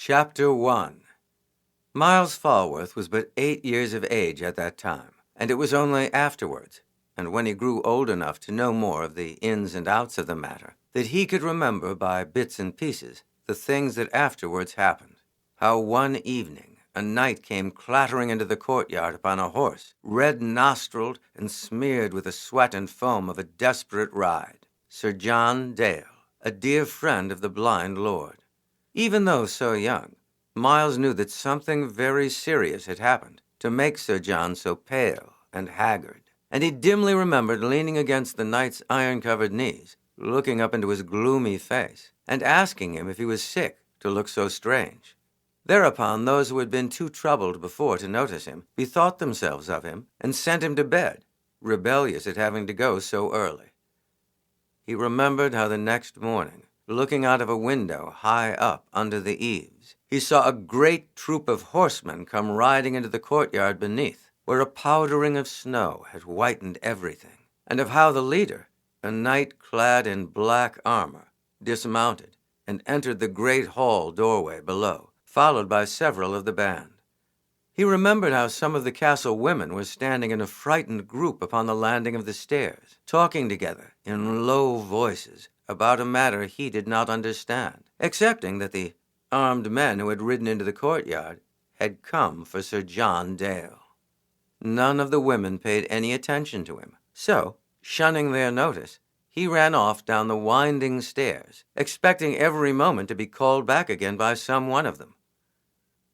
Chapter 1. Miles Falworth was but 8 years of age at that time, and it was only afterwards, and when he grew old enough to know more of the ins and outs of the matter, that he could remember by bits and pieces the things that afterwards happened. How one evening a knight came clattering into the courtyard upon a horse, red-nostrilled and smeared with the sweat and foam of a desperate ride. Sir John Dale, a dear friend of the blind lord. Even though so young, Miles knew that something very serious had happened to make Sir John so pale and haggard, and he dimly remembered leaning against the knight's iron-covered knees, looking up into his gloomy face, and asking him if he was sick to look so strange. Thereupon those who had been too troubled before to notice him bethought themselves of him and sent him to bed, rebellious at having to go so early. He remembered how the next morning, looking out of a window high up under the eaves, he saw a great troop of horsemen come riding into the courtyard beneath, where a powdering of snow had whitened everything, and of how the leader, a knight clad in black armor, dismounted and entered the great hall doorway below, followed by several of the band. He remembered how some of the castle women were standing in a frightened group upon the landing of the stairs, talking together in low voices about a matter he did not understand, excepting that the armed men who had ridden into the courtyard had come for Sir John Dale. None of the women paid any attention to him, so, shunning their notice, he ran off down the winding stairs, expecting every moment to be called back again by some one of them.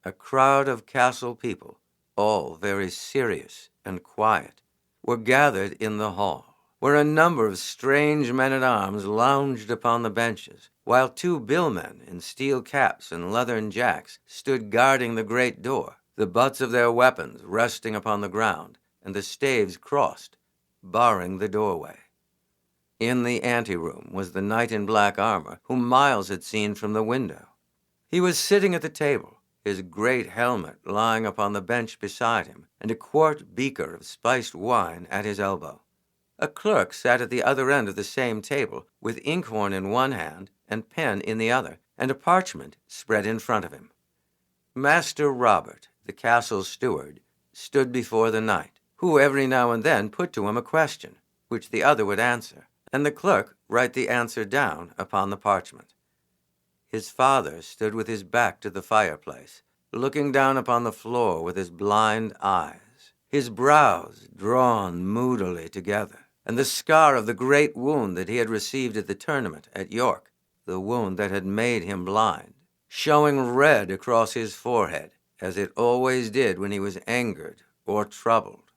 A crowd of castle people, all very serious and quiet, were gathered in the hall, where a number of strange men-at-arms lounged upon the benches, while 2 billmen in steel caps and leathern jacks stood guarding the great door, the butts of their weapons resting upon the ground, and the staves crossed, barring the doorway. In the anteroom was the knight in black armor whom Miles had seen from the window. He was sitting at the table, his great helmet lying upon the bench beside him, and a quart beaker of spiced wine at his elbow. A clerk sat at the other end of the same table, with inkhorn in one hand and pen in the other, and a parchment spread in front of him. Master Robert, the castle's steward, stood before the knight, who every now and then put to him a question, which the other would answer, and the clerk write the answer down upon the parchment. His father stood with his back to the fireplace, looking down upon the floor with his blind eyes, his brows drawn moodily together, and the scar of the great wound that he had received at the tournament at York, the wound that had made him blind, showing red across his forehead, as it always did when he was angered or troubled.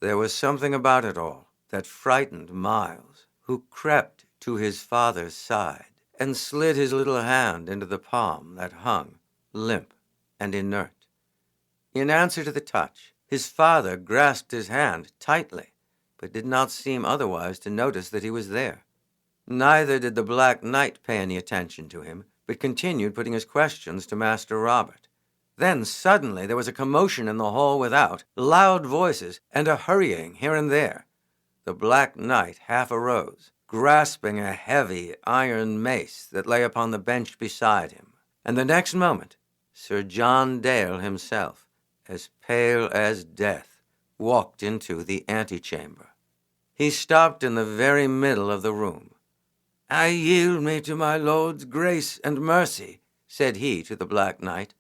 There was something about it all that frightened Miles, who crept to his father's side and slid his little hand into the palm that hung, limp and inert. In answer to the touch, his father grasped his hand tightly, but did not seem otherwise to notice that he was there. Neither did the Black Knight pay any attention to him, but continued putting his questions to Master Robert. Then suddenly there was a commotion in the hall without, loud voices, and a hurrying here and there. The Black Knight half arose, grasping a heavy iron mace that lay upon the bench beside him, and the next moment Sir John Dale himself, as pale as death, walked into the antechamber. He stopped in the very middle of the room. "I yield me to my lord's grace and mercy," said he to the Black Knight,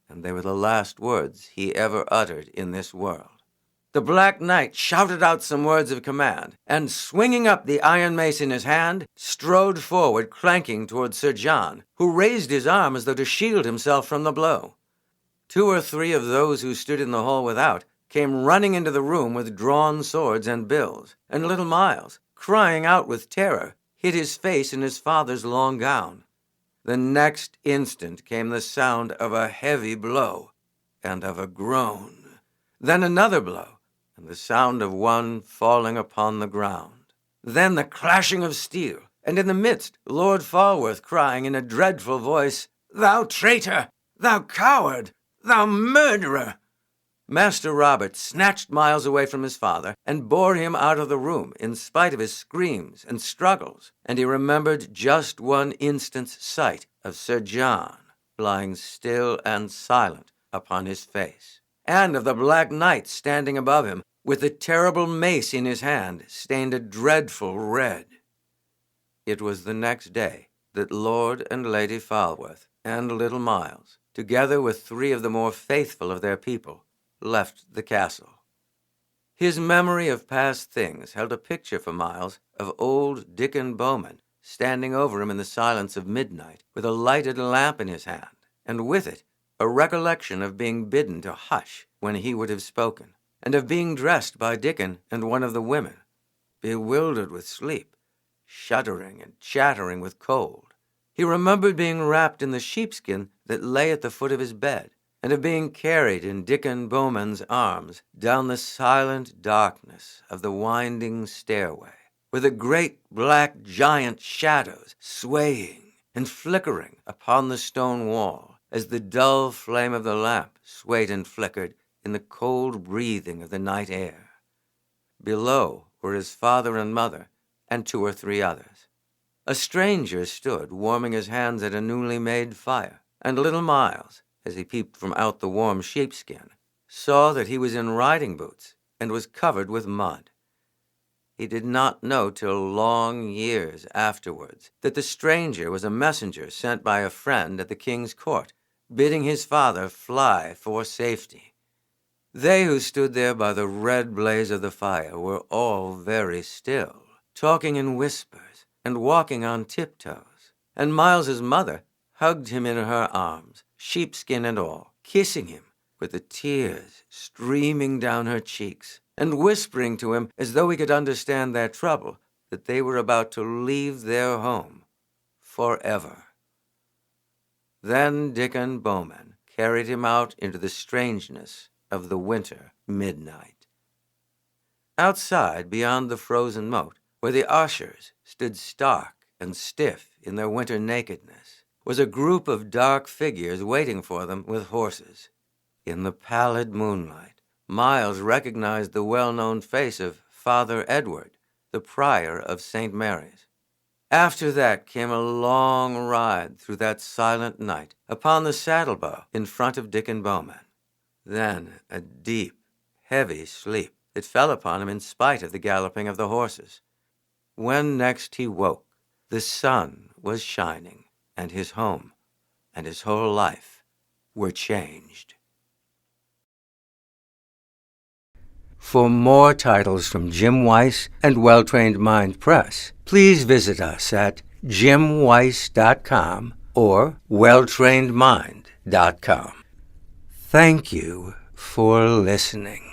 and they were the last words he ever uttered in this world. The Black Knight shouted out some words of command, and swinging up the iron mace in his hand, strode forward, clanking toward Sir John, who raised his arm as though to shield himself from the blow. 2 or 3 of those who stood in the hall without came running into the room with drawn swords and bills, and little Miles, crying out with terror, hid his face in his father's long gown. The next instant came the sound of a heavy blow and of a groan, then another blow, and the sound of one falling upon the ground. Then the clashing of steel, and in the midst Lord Falworth crying in a dreadful voice, "Thou traitor! Thou coward! Thou murderer!" Master Robert snatched Miles away from his father and bore him out of the room in spite of his screams and struggles, and he remembered just one instant's sight of Sir John, lying still and silent upon his face, and of the Black Knight standing above him, with the terrible mace in his hand, stained a dreadful red. It was the next day that Lord and Lady Falworth and little Miles, together with 3 of the more faithful of their people, left the castle. His memory of past things held a picture for Miles of old Dickon Bowman standing over him in the silence of midnight with a lighted lamp in his hand, and with it a recollection of being bidden to hush when he would have spoken, and of being dressed by Dickon and one of the women, bewildered with sleep, shuddering and chattering with cold. He remembered being wrapped in the sheepskin that lay at the foot of his bed, and of being carried in Dickon Bowman's arms down the silent darkness of the winding stairway, with the great black giant shadows swaying and flickering upon the stone wall as the dull flame of the lamp swayed and flickered in the cold breathing of the night air. Below were his father and mother and 2 or 3 others. A stranger stood warming his hands at a newly made fire, and little Miles, as he peeped from out the warm sheepskin, saw that he was in riding boots and was covered with mud. He did not know till long years afterwards that the stranger was a messenger sent by a friend at the king's court, bidding his father fly for safety. They who stood there by the red blaze of the fire were all very still, talking in whispers and walking on tiptoes, and Miles's mother hugged him in her arms, sheepskin and all, kissing him with the tears streaming down her cheeks, and whispering to him, as though he could understand their trouble, that they were about to leave their home forever. Then Dickon Bowman carried him out into the strangeness of the winter midnight. Outside, beyond the frozen moat, where the ushers stood stark and stiff in their winter nakedness, was a group of dark figures waiting for them with horses. In the pallid moonlight, Miles recognized the well-known face of Father Edward, the prior of St. Mary's. After that came a long ride through that silent night upon the saddlebow in front of Dickon Bowman. Then a deep, heavy sleep that fell upon him in spite of the galloping of the horses. When next he woke, the sun was shining, and his home and his whole life were changed. For more titles from Jim Weiss and Well-Trained Mind Press, please visit us at jimweiss.com or welltrainedmind.com. Thank you for listening.